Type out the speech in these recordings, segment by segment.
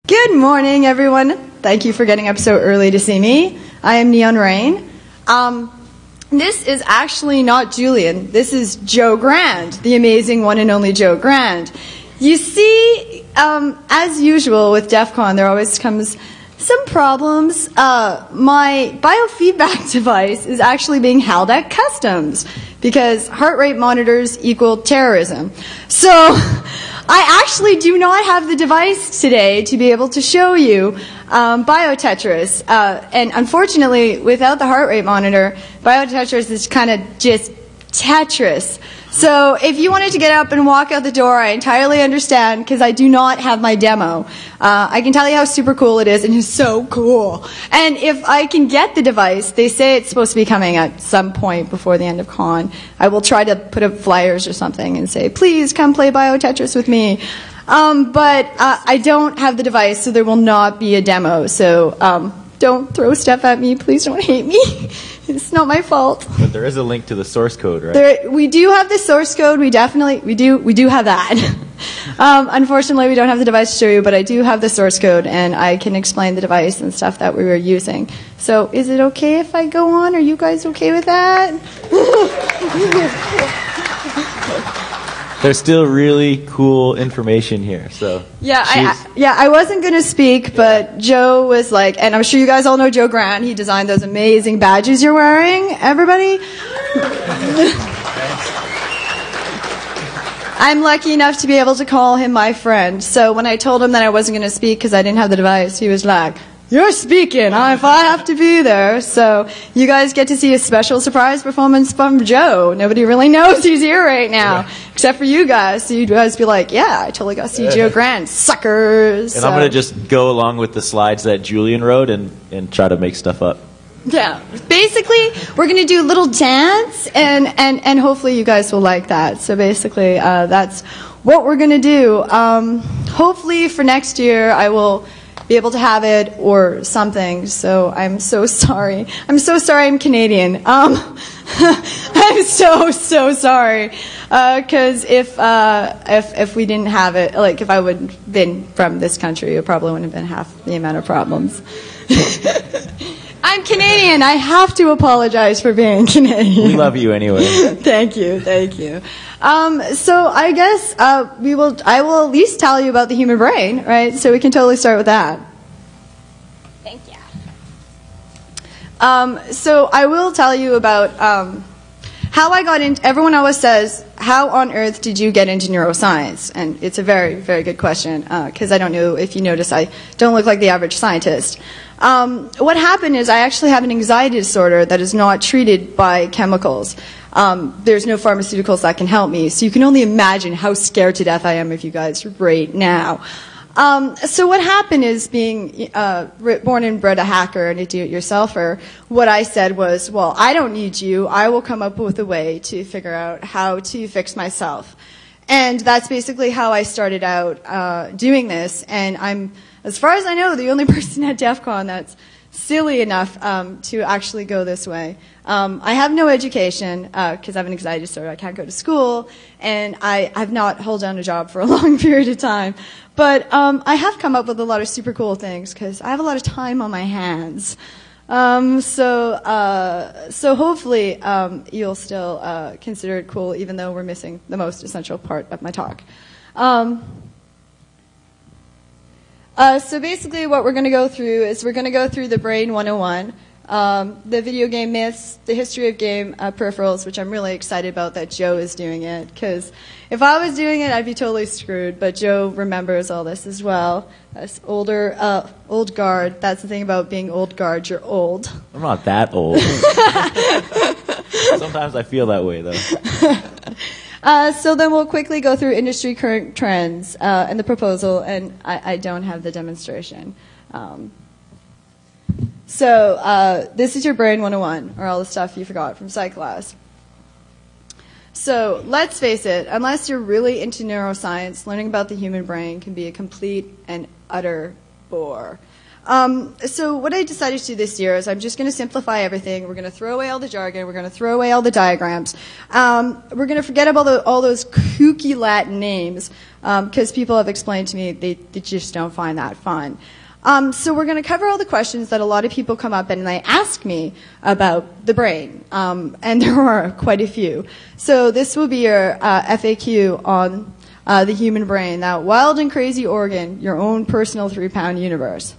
Good morning, everyone. Thank you for getting up so early to see me. I am Ne0nRa1n. This is actually not Julian. This is Joe Grand, the amazing one and only Joe Grand. You see, as usual with DEF CON, there always comes some problems. My biofeedback device is actually being held at customs because heart rate monitors equal terrorism. So I actually do not have the device today to be able to show you BioTetris. And unfortunately, without the heart rate monitor, BioTetris is kind of just Tetris. So if you wanted to get up and walk out the door, I entirely understand because I do not have my demo. I can tell you how super cool it is, and it's so cool. And if I can get the device, they say it's supposed to be coming at some point before the end of con. I will try to put up flyers or something and say, please come play BioTetris with me. But I don't have the device, so there will not be a demo. So don't throw stuff at me. Please don't hate me. It's not my fault. But there is a link to the source code, right? We do have the source code. We do have that. Unfortunately, we don't have the device to show you, but I do have the source code, and I can explain the device and stuff that we were using. So is it okay if I go on? Are you guys okay with that? There's still really cool information here. So yeah, I wasn't going to speak, but Joe was like, and I'm sure you guys all know Joe Grand. He designed those amazing badges you're wearing, everybody. I'm lucky enough to be able to call him my friend. So when I told him that I wasn't going to speak because I didn't have the device, he was like, you're speaking if I have to be there. So you guys get to see a special surprise performance from Joe. Nobody really knows he's here right now, except for you guys. So you guys be like, yeah, I totally got to see Joe Grand, suckers. And I'm going to just go along with the slides that Julian wrote and try to make stuff up. Yeah, basically, we're going to do a little dance, and hopefully you guys will like that. So basically, that's what we're going to do. Hopefully for next year, I will be able to have it or something. So I'm so sorry. I'm so sorry I'm Canadian. I'm so sorry. Because if we didn't have it, like if I would have been from this country, it probably wouldn't have been half the amount of problems. I'm Canadian. I have to apologize for being Canadian. We love you anyway. Thank you. So I guess I will at least tell you about the human brain, right? So we can totally start with that. Thank you. So I will tell you about how I got into. Everyone always says, "How on earth did you get into neuroscience?" And it's a very, very good question because I don't know if you notice I don't look like the average scientist. What happened is I actually have an anxiety disorder that is not treated by chemicals. There's no pharmaceuticals that can help me, so you can only imagine how scared to death I am of you guys right now. So what happened is being born and bred a hacker and a do-it-yourselfer, what I said was, well, I don't need you. I will come up with a way to figure out how to fix myself. And that's basically how I started out doing this, and I'm, as far as I know, the only person at DEF CON that's silly enough to actually go this way. I have no education because I have an anxiety disorder. I can't go to school, and I have not held down a job for a long period of time. But I have come up with a lot of super cool things because I have a lot of time on my hands. So hopefully you'll still consider it cool, even though we're missing the most essential part of my talk. So basically what we're going to go through is we're going to go through the Brain 101, the video game myths, the history of game peripherals, which I'm really excited about that Joe is doing it, because if I was doing it, I'd be totally screwed, but Joe remembers all this as well. As older, old guard, that's the thing about being old guard, you're old. I'm not that old. Sometimes I feel that way, though. So then we'll quickly go through industry current trends and the proposal, and I don't have the demonstration. So this is your Brain 101, or all the stuff you forgot from psych class. So let's face it, unless you're really into neuroscience, learning about the human brain can be a complete and utter bore. So what I decided to do this year is I'm just going to simplify everything. We're going to throw away all the jargon. We're going to throw away all the diagrams. We're going to forget about all those kooky Latin names because people have explained to me they just don't find that fun. So we're going to cover all the questions that a lot of people come up and they ask me about the brain, and there are quite a few. So this will be your FAQ on the human brain, that wild and crazy organ, your own personal 3-pound universe.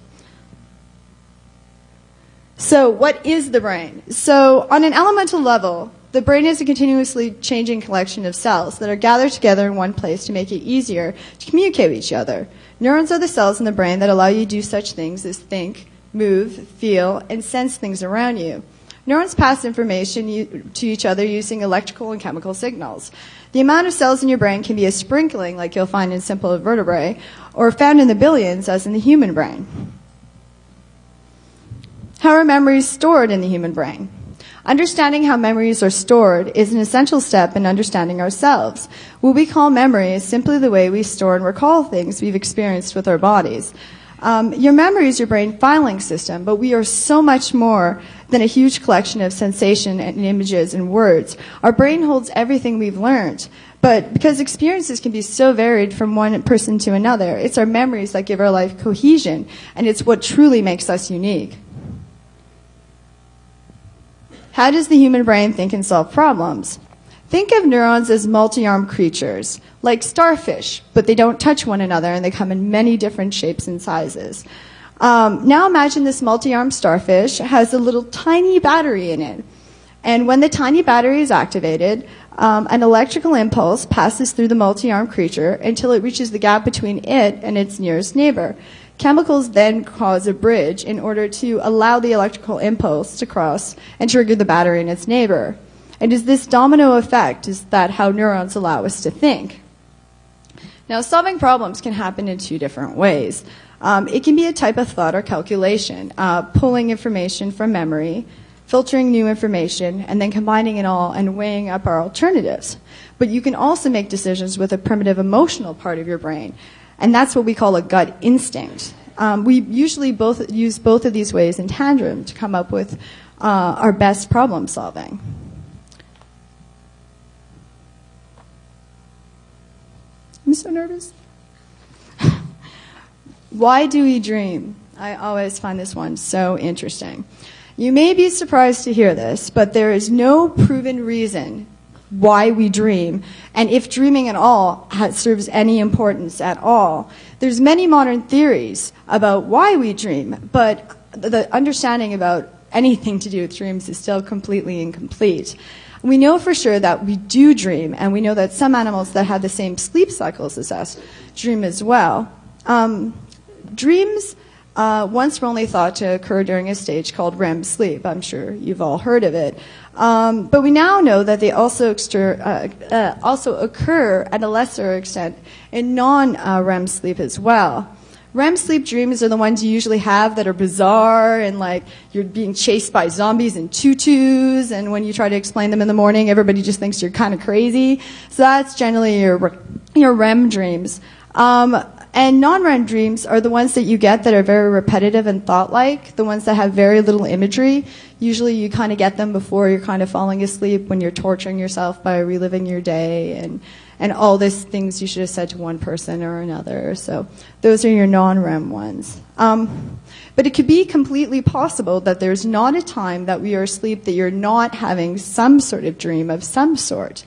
So what is the brain? So on an elemental level, the brain is a continuously changing collection of cells that are gathered together in one place to make it easier to communicate with each other. Neurons are the cells in the brain that allow you to do such things as think, move, feel, and sense things around you. Neurons pass information to each other using electrical and chemical signals. The amount of cells in your brain can be a sprinkling, like you'll find in simple vertebrae, or found in the billions, as in the human brain. How are memories stored in the human brain? Understanding how memories are stored is an essential step in understanding ourselves. What we call memory is simply the way we store and recall things we've experienced with our bodies. Your memory is your brain filing system, but we are so much more than a huge collection of sensation and images and words. Our brain holds everything we've learned, but because experiences can be so varied from one person to another, it's our memories that give our life cohesion, and it's what truly makes us unique. How does the human brain think and solve problems? Think of neurons as multi-armed creatures, like starfish, but they don't touch one another and they come in many different shapes and sizes. Now imagine this multi-armed starfish has a little tiny battery in it. And when the tiny battery is activated, an electrical impulse passes through the multi-armed creature until it reaches the gap between it and its nearest neighbor. Chemicals then cause a bridge in order to allow the electrical impulse to cross and trigger the battery and its neighbor. And is this domino effect, is that how neurons allow us to think? Now, solving problems can happen in two different ways. It can be a type of thought or calculation, pulling information from memory, filtering new information, and then combining it all and weighing up our alternatives. But you can also make decisions with a primitive emotional part of your brain, and that's what we call a gut instinct. We usually use both of these ways in tandem to come up with our best problem solving. I'm so nervous. Why do we dream? I always find this one so interesting. You may be surprised to hear this, but there is no proven reason why we dream, and if dreaming at all serves any importance at all. There's many modern theories about why we dream, but the understanding about anything to do with dreams is still completely incomplete. We know for sure that we do dream, and we know that some animals that have the same sleep cycles as us dream as well. Dreams once were only thought to occur during a stage called REM sleep. I'm sure you've all heard of it. But we now know that they also occur at a lesser extent in non-REM sleep as well. REM sleep dreams are the ones you usually have that are bizarre and like you're being chased by zombies in tutus, and when you try to explain them in the morning, everybody just thinks you're kind of crazy. So that's generally your REM dreams. And non-REM dreams are the ones that you get that are very repetitive and thought-like, the ones that have very little imagery. Usually you kind of get them before you're kind of falling asleep, when you're torturing yourself by reliving your day and all these things you should have said to one person or another. So those are your non-REM ones. But it could be completely possible that there's not a time that we are asleep that you're not having some sort of dream of some sort.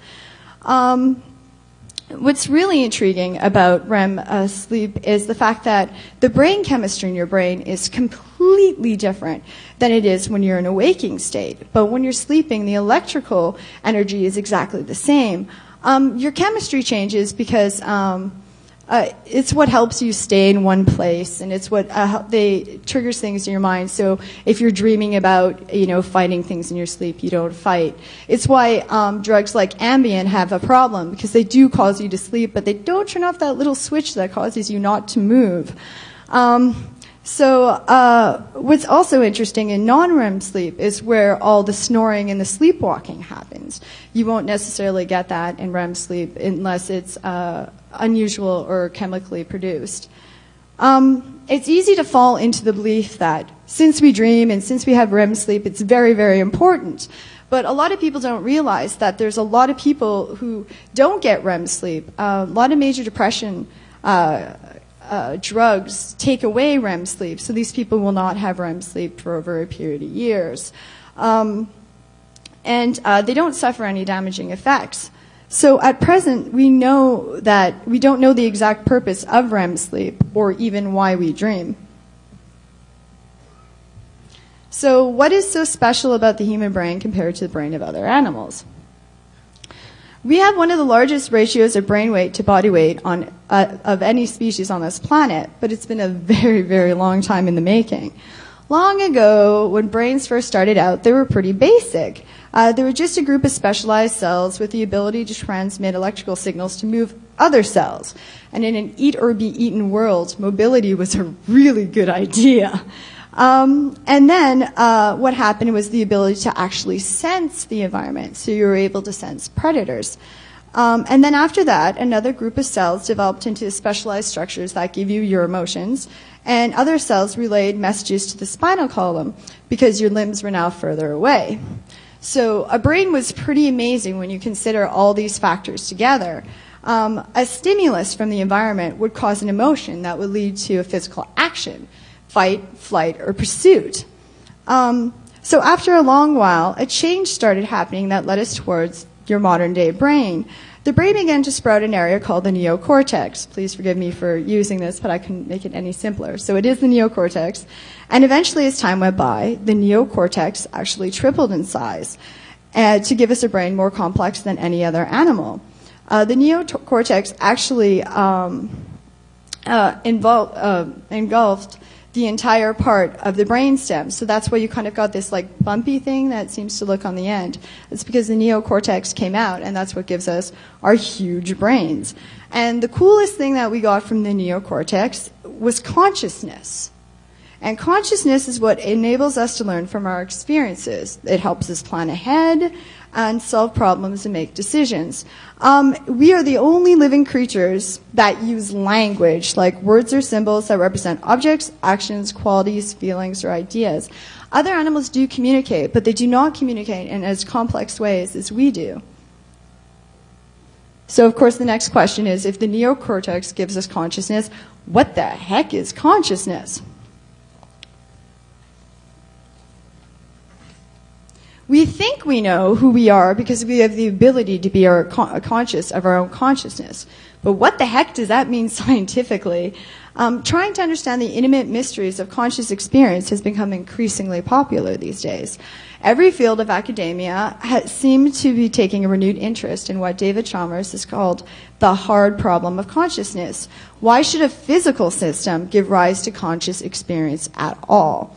What's really intriguing about REM sleep is the fact that the brain chemistry in your brain is completely different than it is when you're in a waking state. But when you're sleeping, the electrical energy is exactly the same. Your chemistry changes because it's what helps you stay in one place, and it's what triggers things in your mind. So if you're dreaming about, fighting things in your sleep, you don't fight. It's why drugs like Ambien have a problem, because they do cause you to sleep, but they don't turn off that little switch that causes you not to move. So what's also interesting in non-REM sleep is where all the snoring and the sleepwalking happens. You won't necessarily get that in REM sleep unless it's unusual or chemically produced. It's easy to fall into the belief that since we dream and since we have REM sleep, it's very, very important. But a lot of people don't realize that there's a lot of people who don't get REM sleep. A lot of major depression drugs take away REM sleep, so these people will not have REM sleep for over a period of years. And they don't suffer any damaging effects. So at present, we know that we don't know the exact purpose of REM sleep or even why we dream. So what is so special about the human brain compared to the brain of other animals? We have one of the largest ratios of brain weight to body weight of any species on this planet, but it's been a very, very long time in the making. Long ago, when brains first started out, they were pretty basic. They were just a group of specialized cells with the ability to transmit electrical signals to move other cells. And in an eat-or-be-eaten world, mobility was a really good idea. And then what happened was the ability to actually sense the environment, so you were able to sense predators. And then after that, another group of cells developed into specialized structures that give you your emotions, and other cells relayed messages to the spinal column because your limbs were now further away. So a brain was pretty amazing when you consider all these factors together. A stimulus from the environment would cause an emotion that would lead to a physical action: fight, flight, or pursuit. So after a long while, a change started happening that led us towards your modern-day brain. The brain began to sprout an area called the neocortex. Please forgive me for using this, but I couldn't make it any simpler. So it is the neocortex. And eventually, as time went by, the neocortex actually tripled in size to give us a brain more complex than any other animal. The neocortex actually engulfed the entire part of the brainstem. So that's why you kind of got this like bumpy thing that seems to look on the end. It's because the neocortex came out, and that's what gives us our huge brains. And the coolest thing that we got from the neocortex was consciousness. And consciousness is what enables us to learn from our experiences. It helps us plan ahead and solve problems and make decisions. We are the only living creatures that use language, like words or symbols that represent objects, actions, qualities, feelings, or ideas. Other animals do communicate, but they do not communicate in as complex ways as we do. So, of course, the next question is, if the neocortex gives us consciousness, what the heck is consciousness? We think we know who we are because we have the ability to be conscious of our own consciousness. But what the heck does that mean scientifically? Trying to understand the intimate mysteries of conscious experience has become increasingly popular these days. Every field of academia seems to be taking a renewed interest in what David Chalmers has called the hard problem of consciousness. Why should a physical system give rise to conscious experience at all?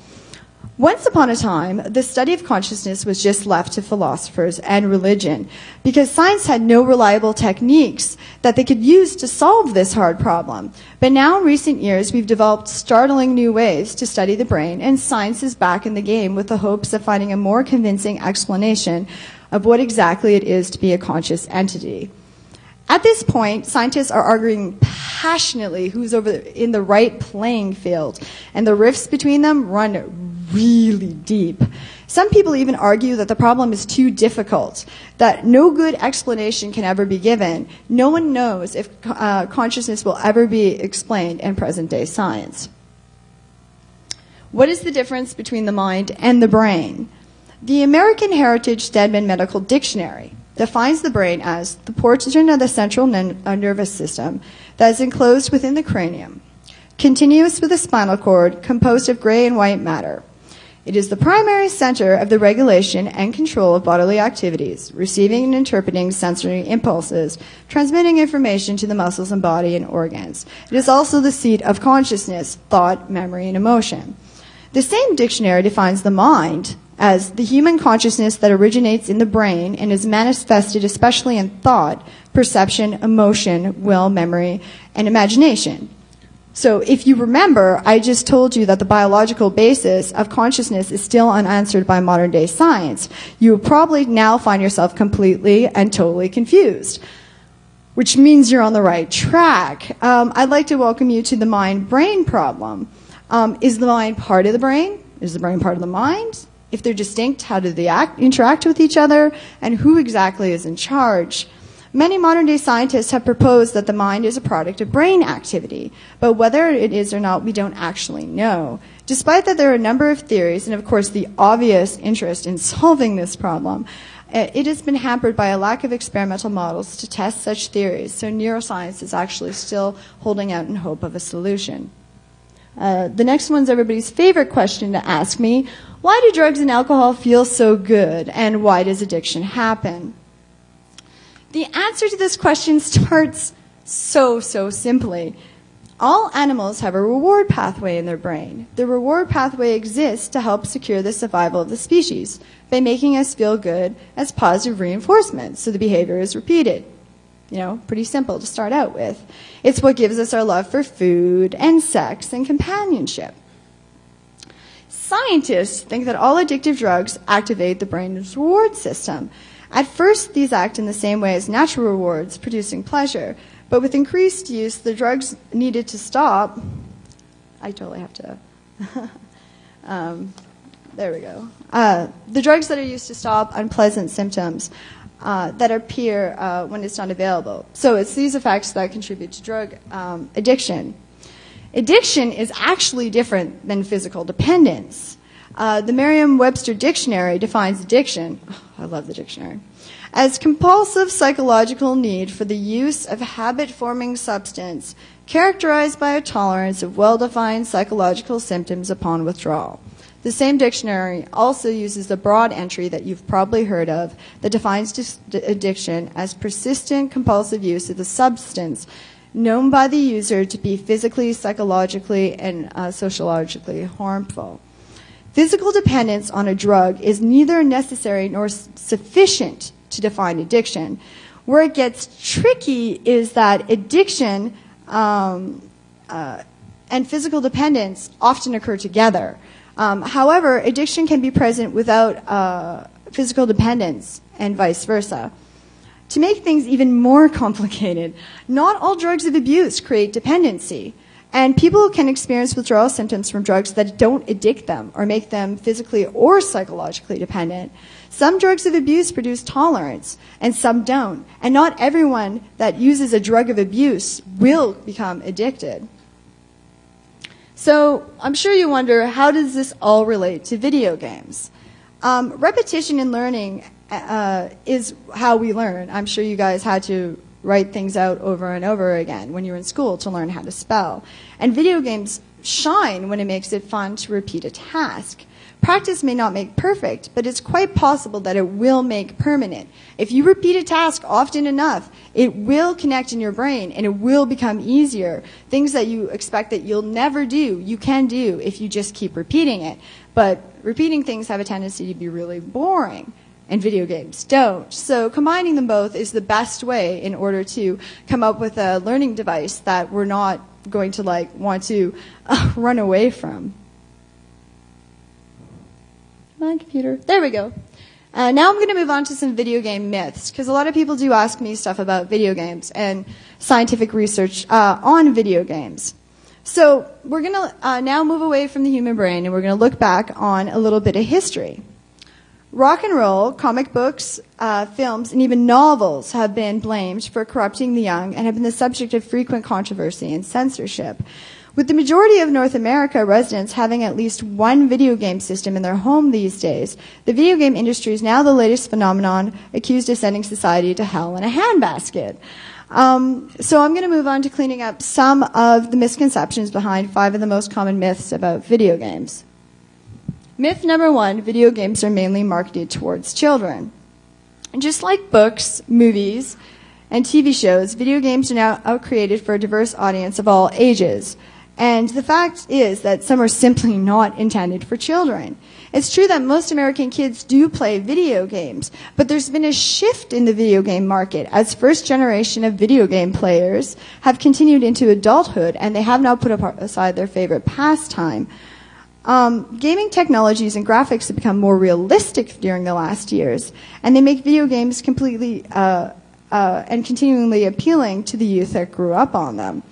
Once upon a time, the study of consciousness was just left to philosophers and religion because science had no reliable techniques that they could use to solve this hard problem. But now in recent years, we've developed startling new ways to study the brain, and science is back in the game with the hopes of finding a more convincing explanation of what exactly it is to be a conscious entity. At this point, scientists are arguing passionately who's in the right playing field, and the rifts between them run really deep. Some people even argue that the problem is too difficult, that no good explanation can ever be given. No one knows if consciousness will ever be explained in present-day science. What is the difference between the mind and the brain? The American Heritage Stedman Medical Dictionary defines the brain as the portion of the central nervous system that is enclosed within the cranium, continuous with the spinal cord, composed of gray and white matter. It is the primary center of the regulation and control of bodily activities, receiving and interpreting sensory impulses, transmitting information to the muscles and body and organs. It is also the seat of consciousness, thought, memory, and emotion. The same dictionary defines the mind as the human consciousness that originates in the brain and is manifested especially in thought, perception, emotion, will, memory, and imagination. So if you remember, I just told you that the biological basis of consciousness is still unanswered by modern-day science. You will probably now find yourself completely and totally confused. which means you're on the right track. I'd like to welcome you to the mind-brain problem. Is the mind part of the brain? Is the brain part of the mind? If they're distinct, how do they interact with each other? And who exactly is in charge? Many modern-day scientists have proposed that the mind is a product of brain activity, but whether it is or not, we don't actually know. Despite that there are a number of theories, and of course the obvious interest in solving this problem, it has been hampered by a lack of experimental models to test such theories, so neuroscience is actually still holding out in hope of a solution. The next one's everybody's favorite question to ask me. Why do drugs and alcohol feel so good, and why does addiction happen? The answer to this question starts so simply. All animals have a reward pathway in their brain. The reward pathway exists to help secure the survival of the species by making us feel good as positive reinforcement, so the behavior is repeated. You know, pretty simple to start out with. It's what gives us our love for food and sex and companionship. Scientists think that all addictive drugs activate the brain's reward system. At first, these act in the same way as natural rewards, producing pleasure. But with increased use, the drugs needed to stop. I totally have to. There we go. The drugs that are used to stop unpleasant symptoms that appear when it's not available. So it's these effects that contribute to drug addiction. Addiction is actually different than physical dependence. The Merriam-Webster dictionary defines addiction, I love the dictionary, as compulsive psychological need for the use of habit-forming substance characterized by a tolerance of well-defined psychological symptoms upon withdrawal. The same dictionary also uses the broad entry that you've probably heard of that defines addiction as persistent compulsive use of the substance known by the user to be physically, psychologically, and sociologically harmful. Physical dependence on a drug is neither necessary nor sufficient to define addiction. Where it gets tricky is that addiction and physical dependence often occur together. However, addiction can be present without physical dependence and vice versa. To make things even more complicated, not all drugs of abuse create dependency. And people can experience withdrawal symptoms from drugs that don't addict them or make them physically or psychologically dependent. Some drugs of abuse produce tolerance, and some don't. And not everyone that uses a drug of abuse will become addicted. So I'm sure you wonder, how does this all relate to video games? Repetition in learning is how we learn. I'm sure you guys had to write things out over and over again when you're in school to learn how to spell. And video games shine when it makes it fun to repeat a task. Practice may not make perfect, but it's quite possible that it will make permanent. If you repeat a task often enough, it will connect in your brain and it will become easier. Things that you expect that you'll never do, you can do if you just keep repeating it. But repeating things have a tendency to be really boring, and video games don't. So combining them both is the best way in order to come up with a learning device that we're not going to want to run away from. My computer. There we go. Now I'm going to move on to some video game myths, because a lot of people do ask me stuff about video games and scientific research on video games. So we're going to now move away from the human brain, and we're going to look back on a little bit of history. Rock and roll, comic books, films, and even novels have been blamed for corrupting the young and have been the subject of frequent controversy and censorship. With the majority of North America residents having at least one video game system in their home these days, the video game industry is now the latest phenomenon accused of sending society to hell in a handbasket. So I'm going to move on to cleaning up some of the misconceptions behind 5 of the most common myths about video games. Myth number 1, video games are mainly marketed towards children. And just like books, movies, and TV shows, video games are now created for a diverse audience of all ages. And the fact is that some are simply not intended for children. It's true that most American kids do play video games, but there's been a shift in the video game market as first generation of video game players have continued into adulthood, and they have now put aside their favorite pastime. Gaming technologies and graphics have become more realistic during the last years, and they make video games completely and continually appealing to the youth that grew up on them.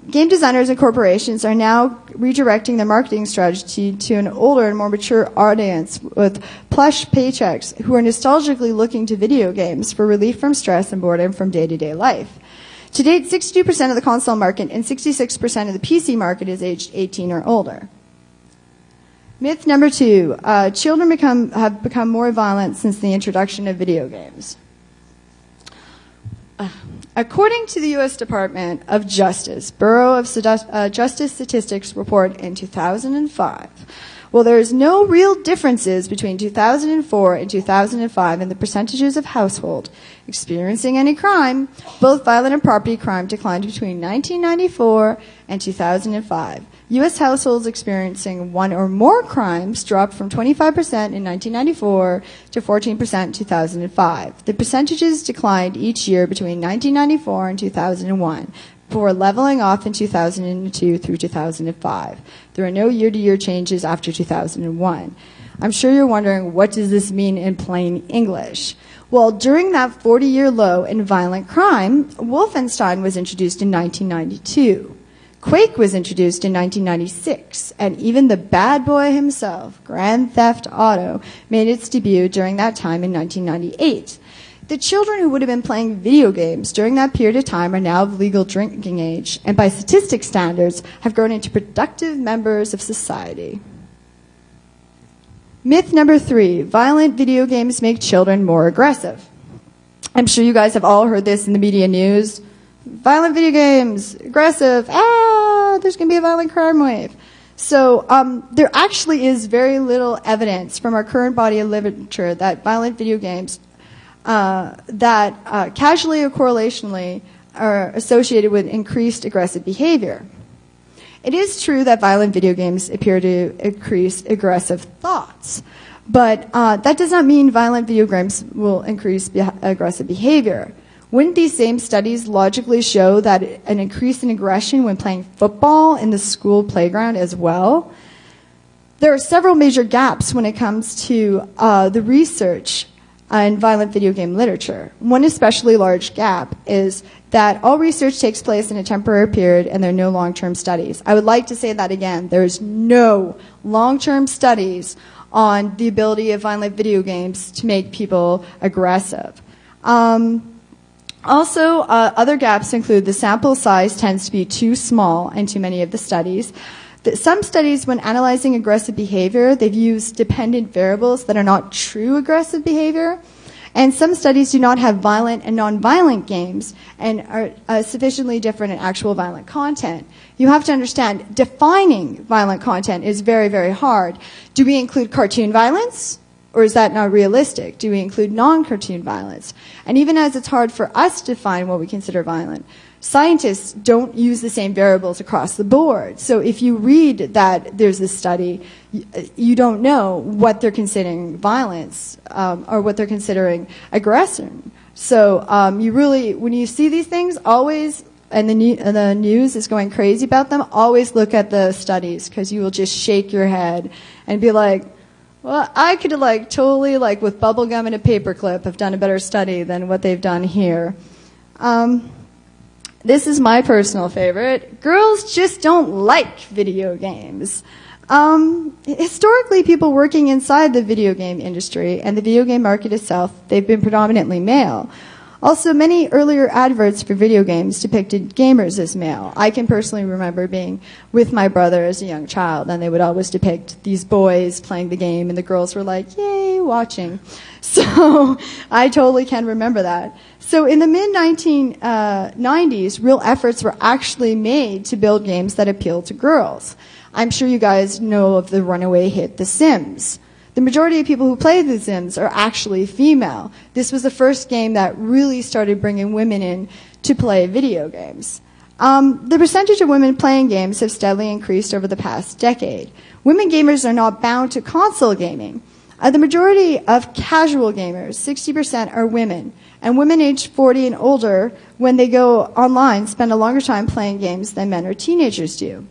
Game designers and corporations are now redirecting their marketing strategy to an older and more mature audience with plush paychecks who are nostalgically looking to video games for relief from stress and boredom from day-to-day life. To date, 62% of the console market and 66% of the PC market is aged 18 or older. Myth number 2, children have become more violent since the introduction of video games. According to the U.S. Department of Justice, Bureau of Justice Statistics report in 2005, well, there's no real differences between 2004 and 2005 in the percentages of households experiencing any crime. Both violent and property crime declined between 1994 and 2005. U.S. households experiencing one or more crimes dropped from 25% in 1994 to 14% in 2005. The percentages declined each year between 1994 and 2001, before leveling off in 2002 through 2005. There are no year-to-year changes after 2001. I'm sure you're wondering, what does this mean in plain English? Well, during that 40-year low in violent crime, Wolfenstein was introduced in 1992. Quake was introduced in 1996, and even the bad boy himself, Grand Theft Auto, made its debut during that time in 1998. The children who would have been playing video games during that period of time are now of legal drinking age, and by statistics standards have grown into productive members of society. Myth number 3, violent video games make children more aggressive. I'm sure you guys have all heard this in the media news. Violent video games, aggressive, there's going to be a violent crime wave. So there actually is very little evidence from our current body of literature that violent video games that causally or correlationally are associated with increased aggressive behavior. It is true that violent video games appear to increase aggressive thoughts, but that does not mean violent video games will increase aggressive behavior. Wouldn't these same studies logically show that an increase in aggression when playing football in the school playground as well? There are several major gaps when it comes to the research in violent video game literature. One especially large gap is that all research takes place in a temporary period and there are no long-term studies. I would like to say that again. There's no long-term studies on the ability of violent video games to make people aggressive. Also, other gaps include the sample size tends to be too small in too many of the studies. Some studies, when analyzing aggressive behavior, they've used dependent variables that are not true aggressive behavior. And some studies do not have violent and non-violent games and are sufficiently different in actual violent content. You have to understand, defining violent content is very, very hard. Do we include cartoon violence? Or is that not realistic? Do we include non-cartoon violence? And even as it's hard for us to define what we consider violent, scientists don't use the same variables across the board. So if you read that there's this study, you don't know what they're considering violence or what they're considering aggression. So you really, when you see these things, always, and the news is going crazy about them, always look at the studies because you will just shake your head and be like, well, I could have totally with bubble gum and a paperclip have done a better study than what they've done here. This is my personal favorite. Girls just don't like video games. Historically, people working inside the video game industry and the video game market itself, they've been predominantly male. Also, many earlier adverts for video games depicted gamers as male. I can personally remember being with my brother as a young child, and they would always depict these boys playing the game, and the girls were like, yay, watching. So I totally can remember that. So in the mid-1990s, real efforts were actually made to build games that appeal to girls. I'm sure you guys know of the runaway hit The Sims. The majority of people who play The Sims are actually female. This was the first game that really started bringing women in to play video games. The percentage of women playing games have steadily increased over the past decade. Women gamers are not bound to console gaming. The majority of casual gamers, 60%, are women. And women aged 40 and older, when they go online, spend a longer time playing games than men or teenagers do.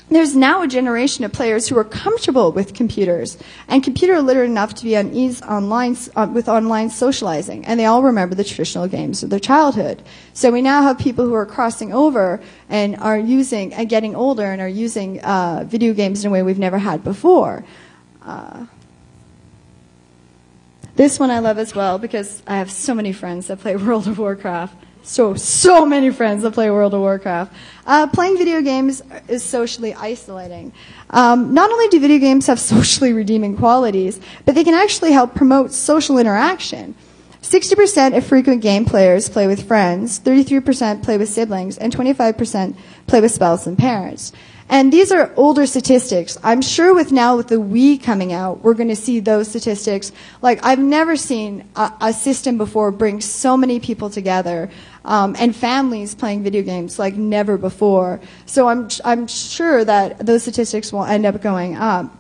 There's now a generation of players who are comfortable with computers and computer literate enough to be on ease online, with online socializing, and they all remember the traditional games of their childhood. So we now have people who are crossing over and are using, and getting older and are using video games in a way we've never had before. This one I love as well because I have so many friends that play World of Warcraft. So many friends that play World of Warcraft. Playing video games is socially isolating. Not only do video games have socially redeeming qualities, but they can actually help promote social interaction. 60% of frequent game players play with friends, 33% play with siblings, and 25% play with spouse and parents. And these are older statistics. I'm sure with the Wii coming out, we're going to see those statistics. Like, I've never seen a system before bring so many people together, and families playing video games like never before. So I'm sure that those statistics will end up going up.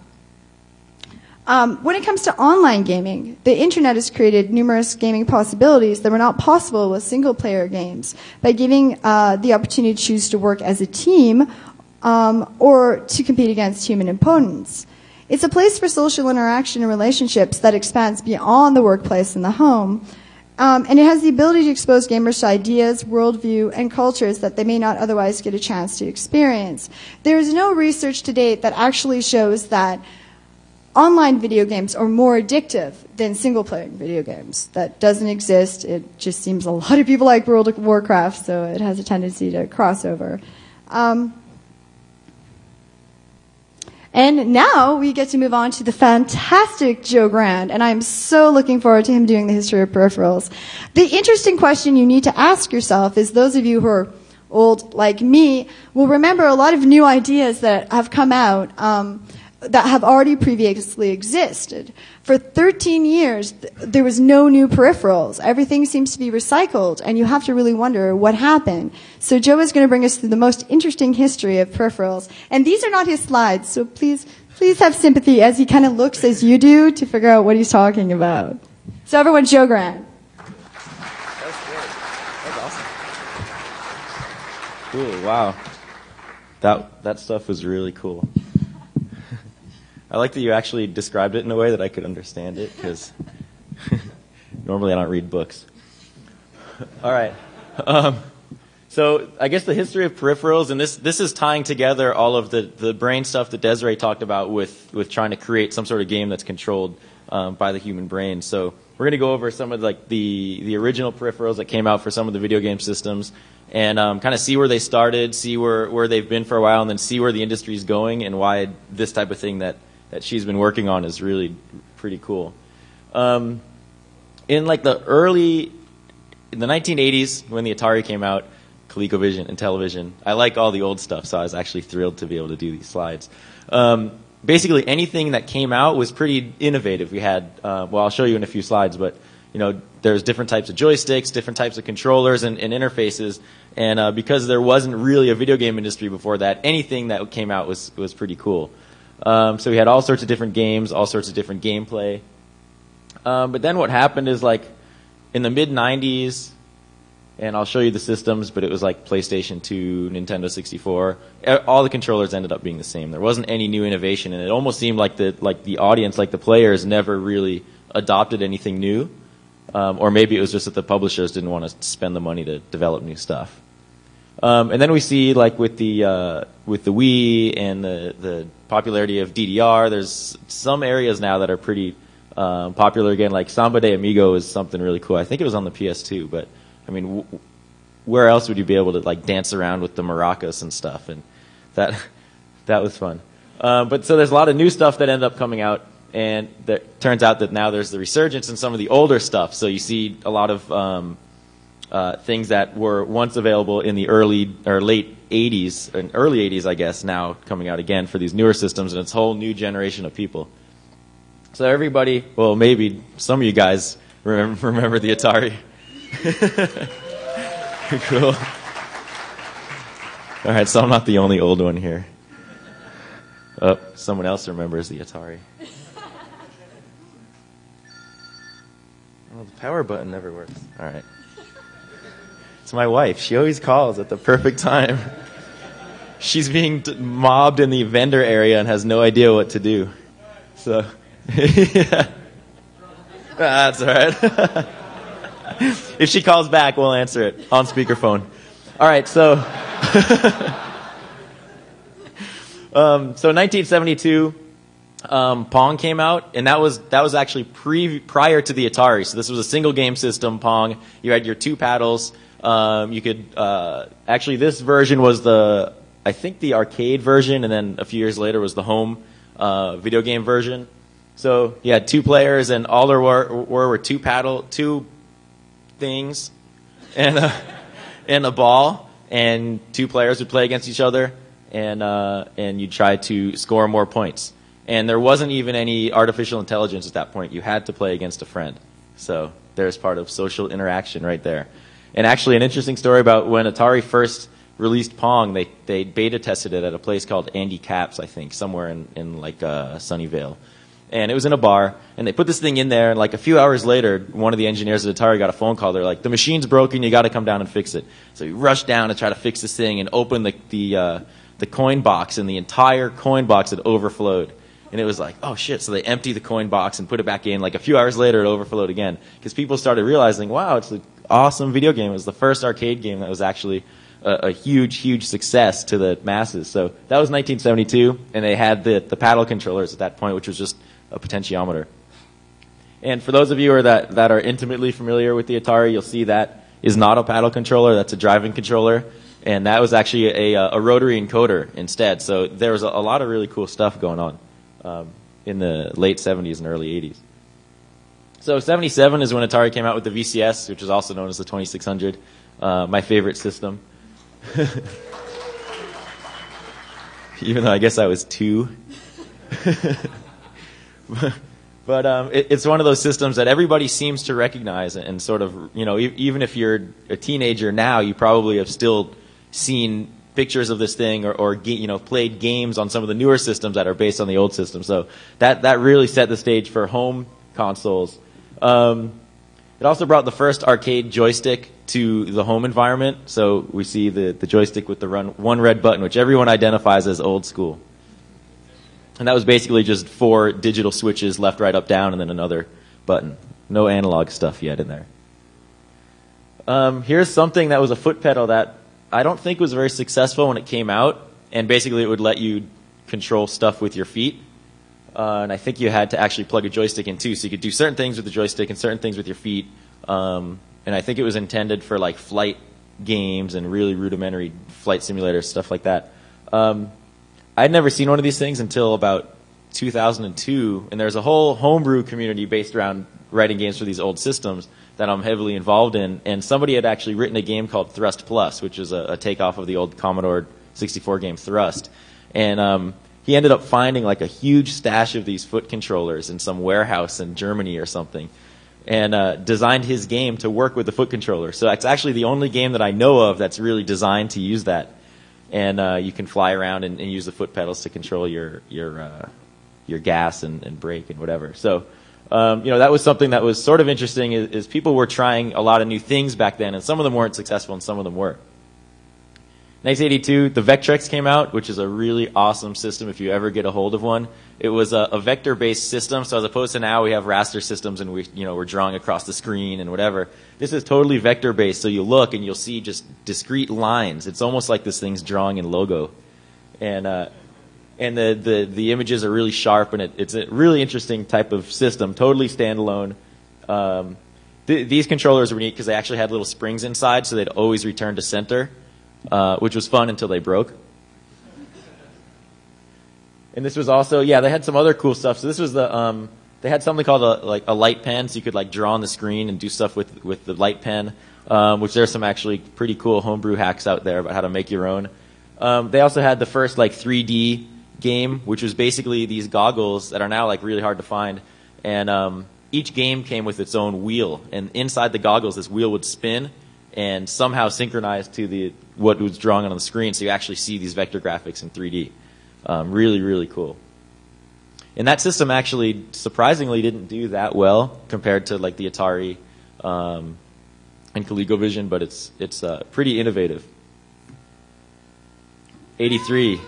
When it comes to online gaming, the internet has created numerous gaming possibilities that were not possible with single-player games by giving the opportunity to choose to work as a team or to compete against human opponents. It's a place for social interaction and relationships that expands beyond the workplace and the home. And it has the ability to expose gamers to ideas, worldview, and cultures that they may not otherwise get a chance to experience. There is no research to date that actually shows that online video games are more addictive than single-player video games. That doesn't exist. It just seems a lot of people like World of Warcraft, so it has a tendency to cross over. And now we get to move on to the fantastic Joe Grand, and I'm so looking forward to him doing the history of peripherals. The interesting question you need to ask yourself is, those of you who are old like me will remember a lot of new ideas that have come out that have already previously existed. For 13 years, there was no new peripherals. Everything seems to be recycled, and you have to really wonder what happened. So Joe is going to bring us through the most interesting history of peripherals. And these are not his slides, so please have sympathy as he kind of looks as you do to figure out what he's talking about. So everyone, Joe Grant. That was great. That was awesome. Cool, wow. That stuff was really cool. I like that you actually described it in a way that I could understand it, because normally I don't read books. All right. So I guess the history of peripherals, and this is tying together all of the brain stuff that Desiree talked about with trying to create some sort of game that's controlled by the human brain. So we're going to go over some of the original peripherals that came out for some of the video game systems, and kind of see where they started, see where they've been for a while, and then see where the industry is going and why this type of thing that she's been working on is really pretty cool. In the 1980s, when the Atari came out, ColecoVision and television, I like all the old stuff, so I was actually thrilled to be able to do these slides. Basically, anything that came out was pretty innovative. We had, I'll show you in a few slides, but there's different types of joysticks, different types of controllers and interfaces, and because there wasn't really a video game industry before that, anything that came out was pretty cool. So we had all sorts of different games, all sorts of different gameplay. But then what happened is, like, in the mid-90s, and I'll show you the systems, but it was like PlayStation 2, Nintendo 64, all the controllers ended up being the same. There wasn't any new innovation, and it almost seemed like the audience, like the players, never really adopted anything new. Or maybe it was just that the publishers didn't want to spend the money to develop new stuff. And then we see, like, with the Wii and the popularity of DDR, there's some areas now that are pretty popular again. Like Samba de Amigo is something really cool. I think it was on the PS2, but I mean, where else would you be able to, like, dance around with the maracas and stuff? And that was fun. But so there's a lot of new stuff that ended up coming out, and it turns out that now there's the resurgence in some of the older stuff. So you see a lot of things that were once available in the early or late 80s, and early 80s, I guess, now coming out again for these newer systems, and it's a whole new generation of people. So everybody, well, maybe some of you guys remember the Atari. Cool. All right, so I'm not the only old one here. Oh, someone else remembers the Atari. Oh, the power button never works. All right. It's my wife. She always calls at the perfect time. she's being mobbed in the vendor area and has no idea what to do. So, yeah. That's all right. If she calls back, we'll answer it on speakerphone. All right, so so 1972, Pong came out, and that was actually prior to the Atari. So this was a single game system, Pong. You had your two paddles. You could actually, this version was I think the arcade version, and then a few years later was the home video game version. So you had two players, and all there were two things, and a ball, and two players would play against each other, and you'd try to score more points. And there wasn't even any artificial intelligence at that point. You had to play against a friend. So there's part of social interaction right there. And actually, an interesting story about when Atari first released Pong, they beta tested it at a place called Andy Capp's, I think, somewhere in like Sunnyvale. And it was in a bar, and they put this thing in there, and like a few hours later, one of the engineers at Atari got a phone call. They're like, the machine's broken, you got to come down and fix it. So he rushed down to try to fix this thing and open the coin box, and the entire coin box had overflowed. And it was like, oh shit, so they emptied the coin box and put it back in. Like a few hours later, it overflowed again. Because people started realizing, wow, it's an awesome video game. It was the first arcade game that was actually a huge, huge success to the masses. So that was 1972, and they had the paddle controllers at that point, which was just a potentiometer. And for those of you that are intimately familiar with the Atari, you'll see that is not a paddle controller. That's a driving controller. And that was actually a rotary encoder instead. So there was a lot of really cool stuff going on in the late 70s and early 80s. So 77 is when Atari came out with the VCS, which is also known as the 2600, my favorite system. Even though I guess I was 2. But it's one of those systems that everybody seems to recognize, and sort of, even if you're a teenager now, you probably have still seen pictures of this thing or played games on some of the newer systems that are based on the old system. So that really set the stage for home consoles. It also brought the first arcade joystick to the home environment. So we see the joystick with the one red button, which everyone identifies as old school. And that was basically just 4 digital switches, left, right, up, down, and then another button. No analog stuff yet in there. Here's something that was a foot pedal that I don't think was very successful when it came out. And basically it would let you control stuff with your feet. And I think you had to actually plug a joystick in too. So you could do certain things with the joystick and certain things with your feet. And I think it was intended for like flight games and really rudimentary flight simulators, stuff like that. I'd never seen one of these things until about 2002, and there's a whole homebrew community based around writing games for these old systems that I'm heavily involved in, and somebody had actually written a game called Thrust Plus, which is a takeoff of the old Commodore 64 game Thrust. And he ended up finding like a huge stash of these foot controllers in some warehouse in Germany or something, and designed his game to work with the foot controller. So it's actually the only game that I know of that's really designed to use that. And you can fly around and use the foot pedals to control your gas and brake and whatever. So, that was something that was sort of interesting. Is people were trying a lot of new things back then, and some of them weren't successful, and some of them were. 1982, the Vectrex came out, which is a really awesome system if you ever get a hold of one. It was a vector-based system, so as opposed to now we have raster systems and we're drawing across the screen and whatever. This is totally vector-based, so you look and you'll see just discrete lines. It's almost like this thing's drawing in logo. And the images are really sharp, and it's a really interesting type of system, totally standalone. These controllers were neat because they actually had little springs inside, so they'd always return to center. Which was fun until they broke. And this was also, they had some other cool stuff. So this was they had something called a light pen, so you could like draw on the screen and do stuff with the light pen, which there's some actually pretty cool homebrew hacks out there about how to make your own. They also had the first like 3D game, which was basically these goggles that are now like really hard to find. And each game came with its own wheel, and inside the goggles, this wheel would spin and somehow synchronized to what was drawn on the screen, so you actually see these vector graphics in 3D. Really, really cool. And that system actually, surprisingly, didn't do that well compared to like the Atari and ColecoVision, but it's pretty innovative. '83.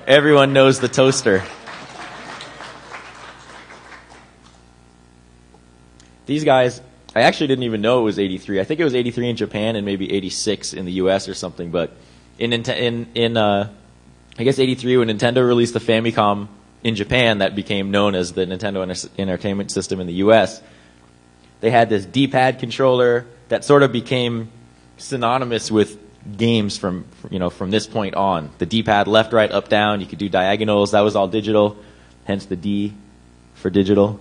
Everyone knows the toaster. These guys, I actually didn't even know it was '83. I think it was '83 in Japan and maybe '86 in the U.S. or something. But in I guess '83 when Nintendo released the Famicom in Japan, that became known as the Nintendo Entertainment System in the U.S. They had this D-pad controller that sort of became synonymous with games from this point on. The D-pad, left, right, up, down. You could do diagonals. That was all digital, hence the D for digital.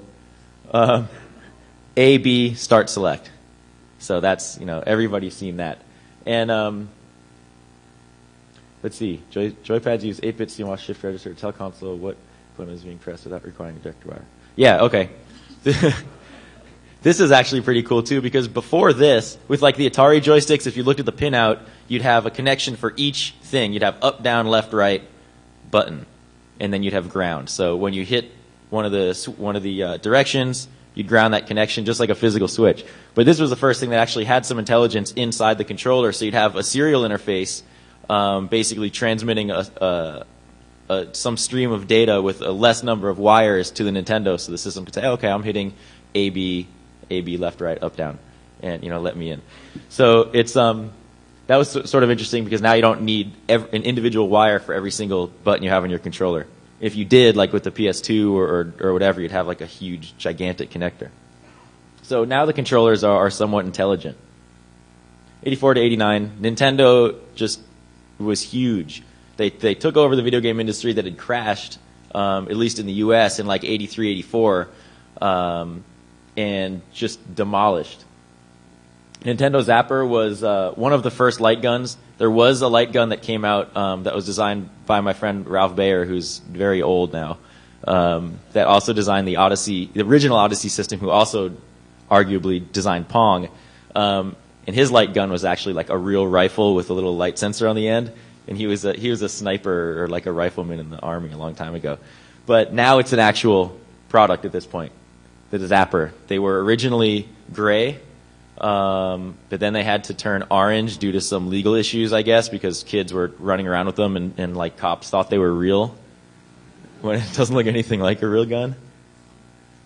A, B, start, select. So that's, everybody's seen that. And let's see. Joypads use 8-bit CMOS shift register to tell console what button is being pressed without requiring a director wire. Yeah, okay. This is actually pretty cool too, because before this, with like the Atari joysticks, if you looked at the pinout, you'd have a connection for each thing. You'd have up, down, left, right button, and then you'd have ground. So when you hit one of the directions, you'd ground that connection just like a physical switch. But this was the first thing that actually had some intelligence inside the controller. So you'd have a serial interface, basically transmitting some stream of data with a less number of wires to the Nintendo, so the system could say, okay, I'm hitting A, B, left, right, up, down, and let me in. So it's that was sort of interesting because now you don't need an individual wire for every single button you have on your controller. If you did, like with the PS2 or whatever, you'd have like a huge, gigantic connector. So now the controllers are somewhat intelligent. 84 to 89, Nintendo just was huge. They took over the video game industry that had crashed, at least in the U.S. in like 83, 84. And just demolished. Nintendo Zapper was one of the first light guns. There was a light gun that came out that was designed by my friend Ralph Bayer, who's very old now, that also designed the original Odyssey system, who also arguably designed Pong. And his light gun was actually like a real rifle with a little light sensor on the end. And he was a sniper or like a rifleman in the army a long time ago. But now it's an actual product at this point. The Zapper. They were originally gray, but then they had to turn orange due to some legal issues, I guess, because kids were running around with them and like cops thought they were real when it doesn't look anything like a real gun.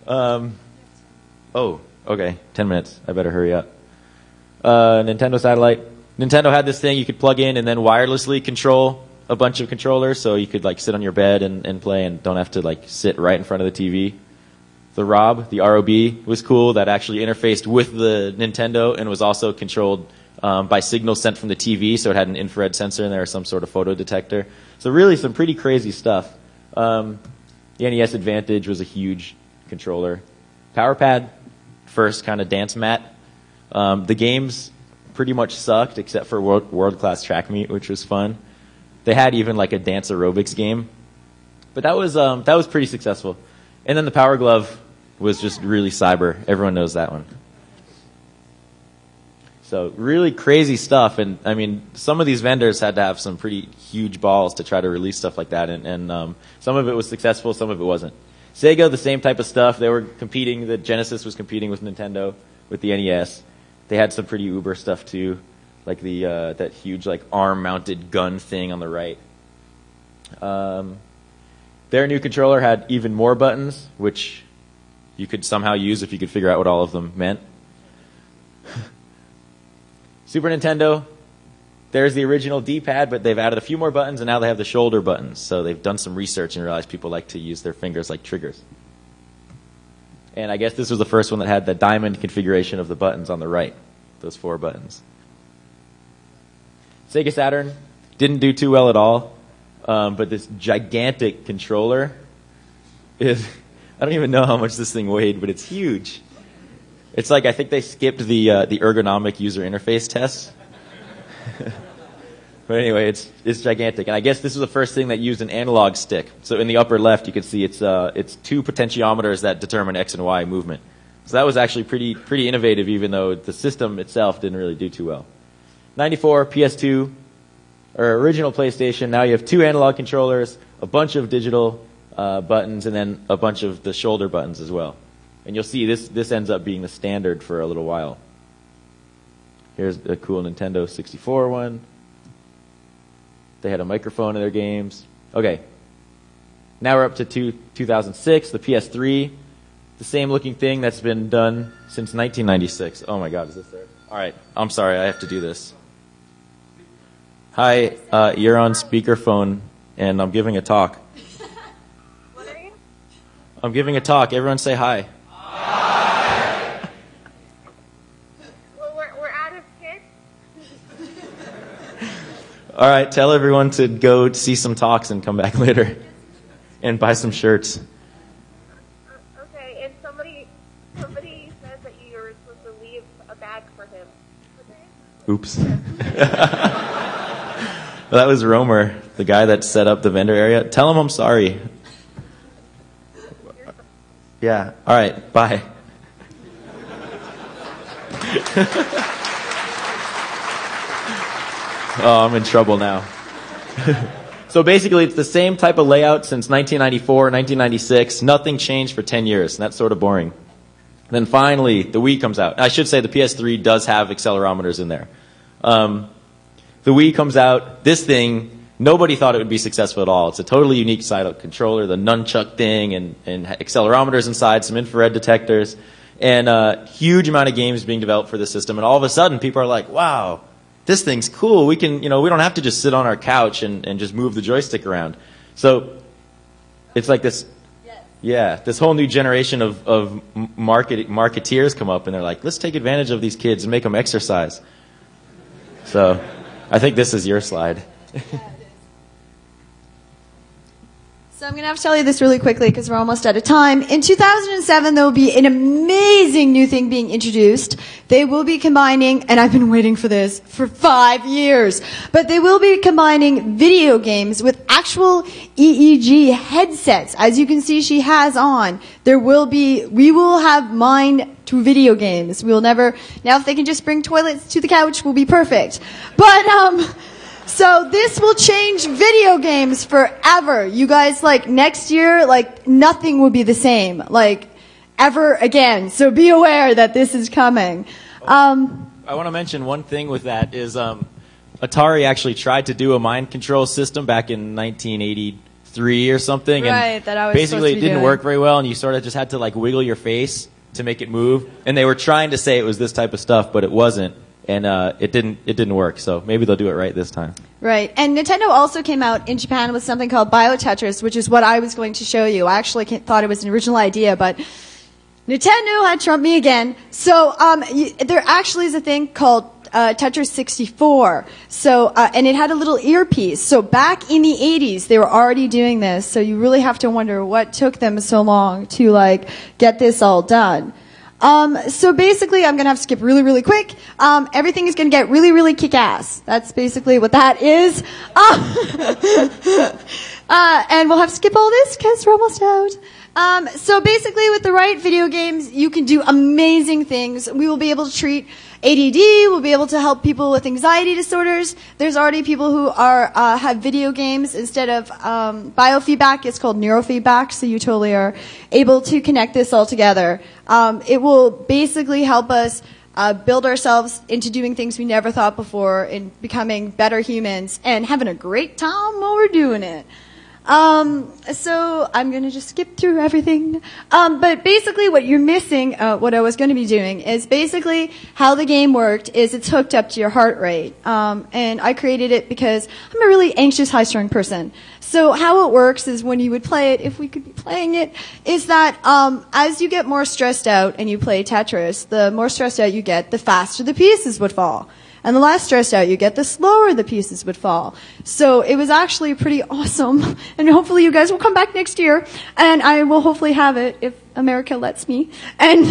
Oh, okay, 10 minutes. I better hurry up. Nintendo Satellite. Nintendo had this thing you could plug in and then wirelessly control a bunch of controllers, so you could like sit on your bed and play and don't have to like sit right in front of the TV. The ROB was cool. That actually interfaced with the Nintendo and was also controlled by signals sent from the TV, so it had an infrared sensor in there or some sort of photo detector. So really some pretty crazy stuff. The NES Advantage was a huge controller. PowerPad, first kind of dance mat. The games pretty much sucked except for World Class Track Meet, which was fun. They had even like a dance aerobics game. But that was pretty successful. And then the Power Glove was just really cyber. Everyone knows that one. So really crazy stuff. And I mean, some of these vendors had to have some pretty huge balls to try to release stuff like that. And some of it was successful, some of it wasn't. Sega, the same type of stuff. They were competing. The Genesis was competing with Nintendo, with the NES. They had some pretty uber stuff too, like that huge like arm-mounted gun thing on the right. Their new controller had even more buttons, which you could somehow use if you could figure out what all of them meant. Super Nintendo, there's the original D-pad, but they've added a few more buttons, and now they have the shoulder buttons. So they've done some research and realized people like to use their fingers like triggers. And I guess this was the first one that had the diamond configuration of the buttons on the right, those 4 buttons. Sega Saturn didn't do too well at all. But this gigantic controller is, I don't even know how much this thing weighed, but it's huge. It's like, I think they skipped the ergonomic user interface test. But anyway, it's gigantic. And I guess this was the first thing that used an analog stick. So in the upper left, you can see it's 2 potentiometers that determine X and Y movement. So that was actually pretty innovative, even though the system itself didn't really do too well. 94, PS2. Or original PlayStation, now you have 2 analog controllers, a bunch of digital buttons, and then a bunch of the shoulder buttons as well. And you'll see this ends up being the standard for a little while. Here's a cool Nintendo 64 one. They had a microphone in their games. Okay. Now we're up to 2006, the PS3. The same looking thing that's been done since 1996. Oh my God, is this there? All right, I'm sorry, I have to do this. Hi, you're on speakerphone, and I'm giving a talk. What are you? I'm giving a talk. Everyone say hi. Hi. Well, we're out of kids. All right, tell everyone to go see some talks and come back later and buy some shirts. Okay, and somebody said that you were supposed to leave a bag for him. Oops. That was Romer, the guy that set up the vendor area. Tell him I'm sorry. Yeah, all right, bye. Oh, I'm in trouble now. So basically, it's the same type of layout since 1994, 1996. Nothing changed for 10 years, and that's sort of boring. Then finally, the Wii comes out. I should say the PS3 does have accelerometers in there. The Wii comes out. This thing, nobody thought it would be successful at all. It's a totally unique side controller, the nunchuck thing, and accelerometers inside, some infrared detectors, and a huge amount of games being developed for this system. And all of a sudden, people are like, wow, this thing's cool. We can, we don't have to just sit on our couch and just move the joystick around. So it's like this, yeah, this whole new generation of marketeers come up, and they're like, let's take advantage of these kids and make them exercise. So I think this is your slide. So I'm going to have to tell you this really quickly because we're almost out of time. In 2007, there will be an amazing new thing being introduced. They will be combining, and I've been waiting for this for 5 years, but they will be combining video games with actual EEG headsets. As you can see, she has on. We will have mine to video games. We will never, now if they can just bring toilets to the couch, we'll be perfect. But, so this will change video games forever. You guys, next year, nothing will be the same, ever again. So be aware that this is coming. I want to mention one thing with that is Atari actually tried to do a mind control system back in 1983 or something. Right, and that I was basically it didn't doing. work very well, and you sort of just had to wiggle your face to make it move. And they were trying to say it was this type of stuff, but it wasn't. And it didn't work, so maybe they'll do it right this time. Right, and Nintendo also came out in Japan with something called Bio Tetris, which is what I was going to show you. I actually thought it was an original idea, but Nintendo had trumped me again. So there actually is a thing called Tetris 64. So and it had a little earpiece. So back in the 80s, they were already doing this. So you really have to wonder what took them so long to get this all done. So basically, I'm going to have to skip really, really quick. Everything is going to get really, really kick-ass. That's basically what that is. And we'll have to skip all this because we're almost out. So basically, with the right video games, you can do amazing things. We will be able to treat ADD. We'll be able to help people with anxiety disorders. There's already people who have video games instead of biofeedback. It's called neurofeedback. So you totally are able to connect this all together. It will basically help us build ourselves into doing things we never thought before and becoming better humans and having a great time while we're doing it. So I'm going to just skip through everything. But basically what you're missing, what I was going to be doing is basically how the game worked is it's hooked up to your heart rate. And I created it because I'm a really anxious, high-strung person. So how it works is when you would play it, if we could be playing it, is that as you get more stressed out and you play Tetris, the more stressed out you get, the faster the pieces would fall. And the less stressed out you get, the slower the pieces would fall. So it was actually pretty awesome. And hopefully you guys will come back next year. And I will hopefully have it if America lets me. And,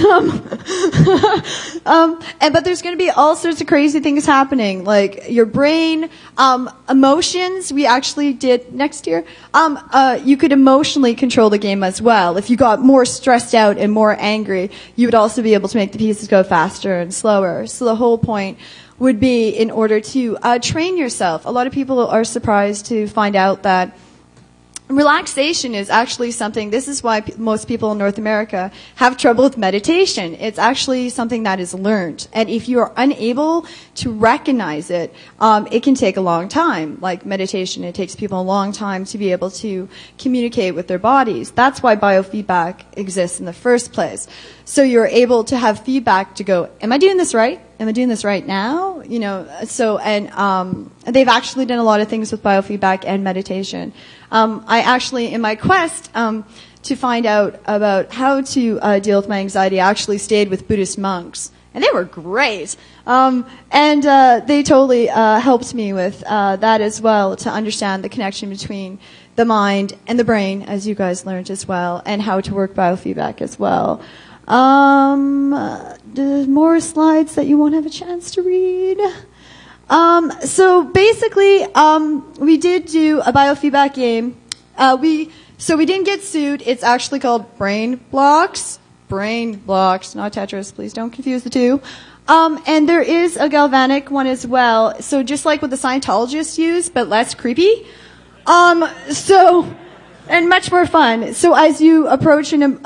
but there's going to be all sorts of crazy things happening. Like your brain, emotions, we actually did next year. You could emotionally control the game as well. If you got more stressed out and more angry, you would also be able to make the pieces go faster and slower. So the whole point would be in order to train yourself. A lot of people are surprised to find out that relaxation is actually something, this is why most people in North America have trouble with meditation. It's actually something that is learned. And if you are unable to recognize it, it can take a long time. Like meditation, it takes people a long time to be able to communicate with their bodies. That's why biofeedback exists in the first place. So you're able to have feedback to go, am I doing this right? Am I doing this right now? You know, so, and they've actually done a lot of things with biofeedback and meditation. I actually, in my quest to find out about how to deal with my anxiety, I actually stayed with Buddhist monks, and they were great. And they totally helped me with that as well, to understand the connection between the mind and the brain, as you guys learned as well, and how to work biofeedback as well. There's more slides that you won't have a chance to read. So basically, we did do a biofeedback game. We didn't get sued. It's actually called Brain Blocks. Brain Blocks, not Tetris. Please don't confuse the two. And there is a galvanic one as well. So just like what the Scientologists use, but less creepy. And much more fun. So as you approach an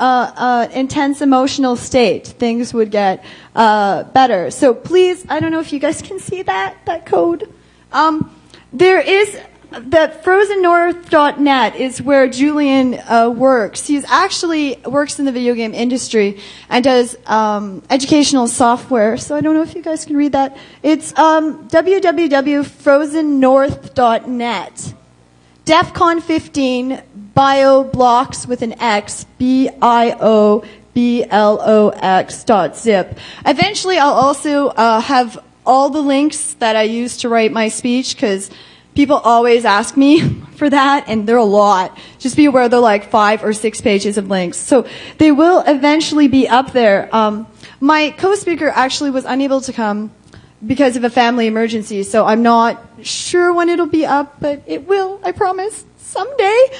intense emotional state, things would get better. So please, I don't know if you guys can see that code. There is the FrozenNorth.net is where Julian works. He actually works in the video game industry and does educational software. So I don't know if you guys can read that. It's www.frozennorth.net. DEFCON 15 BioBlocks with an X, BIOBLOX.zip. Eventually, I'll also have all the links that I used to write my speech, because people always ask me for that, and they're a lot. Just be aware they're like 5 or 6 pages of links. So they will eventually be up there. My co-speaker actually was unable to come because of a family emergency, so I'm not sure when it'll be up, but it will, I promise, someday.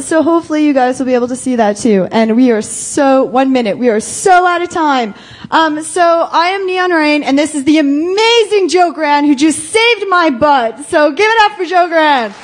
So hopefully you guys will be able to see that too. And we are so, 1 minute, we are so out of time. So I am Ne0nRa1n, and this is the amazing Joe Grant, who just saved my butt. So give it up for Joe Grant.